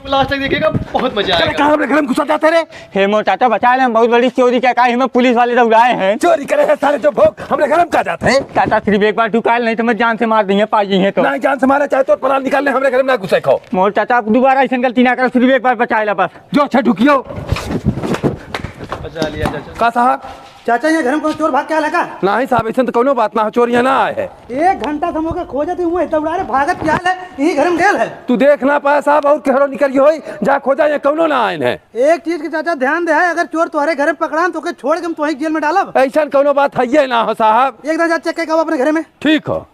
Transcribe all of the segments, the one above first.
Last तक देखिएगा, बहुत मजा आएगा। कहाँ अपने घर में घुसा जाते रे? हे मोर चाचा बचा ले, हम बहुत बड़ी चोरी क्या कहा, हमें पुलिस वाले तो उड़ाए हैं। चोरी करे है सारे जो भोग हमने घर में कहा जाते हैं। चाचा सिर्फ एक बार टुकाल, नहीं तो मैं जान से मार देंगे पाजी हैं तो। नहीं जान से मारा चाहे तो पराल निकाल ले, हमरे घर में ना घुसे खाओ। मोर चाचा आप दोबारा ऐसा गलती ना करो, सिर्फ एक बार बचा ले बस। जो अच्छा ढुकियो। बचा लिया चाचा। का साहब? चाचा ये घर में कोई चोर भाग के आला का? नहीं साहब ऐसा तो कोनो बात ना हो, चोर यहाँ ना आए है। 1 घंटा हम के खोजत हुए तबड़ारे भागत क्या है, यही घर में गेल है। तू देख ना पाया साहब, और केहरो निकल गई होई, जा खोजा ये कोनो ना आए है। एक चीज के चाचा ध्यान दे है, अगर चोर तुम्हारे घर में पकड़ान तो के छोड़ के हम तुम्हें जेल में डालब। ऐसा कोनो बात है ना हो साहब। एक दिन चेक के अपने घर में। ठीक हो।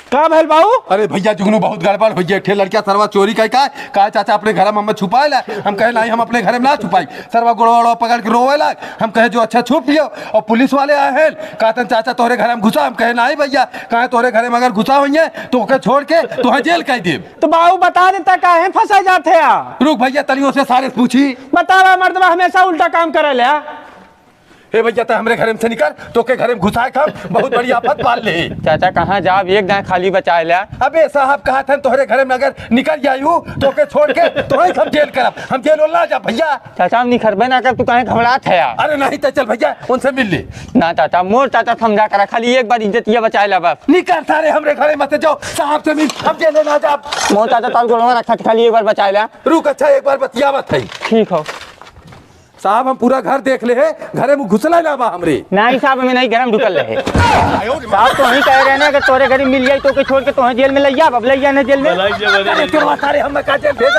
का भैल बाबू? अरे भैया जुगनू बहुत गड़बड़ हो गया, ठे लड़किया सरवा चोरी का चाचा अपने घर में हम छुपाए ला। हम कहे नहीं, हम अपने घर में ना छुपाई। सरवा गोड़वा पकड़ के रोवे ला। हम कहे जो अच्छा छुप लियो, और पुलिस वाले आए हैं, कहते चाचा तोहरे घर में घुसा। हम कहे नहीं भैया, कहे तोहरे घर में अगर घुसा हुई है तो ओके छोड़ के तुम्हें जेल कह दे। तो बाबू बता देता काहे फंसा जाते हैं? रुक भैया तलियों से सारे पूछी। बतावा मर्दवा हमेशा उल्टा काम करे ले। हे भैया तो हमरे घर में से निकल, तो के घर में घुसाए खा, बहुत बड़ी आफत पाल ले। चाचा कहाँ जाब, एक दाएं खाली बचाए ले। अबे साहब कहा था तोहरे घर में अगर निकल जायू तो के छोड़ के तुम्हें हम जेल करब। हम जेल ना जा भैया। चाचा हम निखरबे ना कर, तू कहीं घबरात है यार। अरे नहीं तो चल भैया उनसे मिल ले। ना चाचा मोर चाचा समझा करा, खाली एक बार इज्जत ये बचाए ला बस। निकल सारे हमरे घर मत जाओ, साहब से मिल, हम जेल ना जा। मोर चाचा ताल गोलवा रखा, खाली एक बार बचाए ला। रुक अच्छा एक बार बतियावत है। ठीक हो साहब हम पूरा घर देख ले है, घरे में घुसला ना बा हमरे। नहीं साहब हमें नहीं गरम ढुकल रहे। साहब तो वही कह रहे हैं कि तोरे घर मिल जाए तो के छोड़ के तो जेल में ले जा, अब ले जाने जेल में। सारे हम का जेल भेज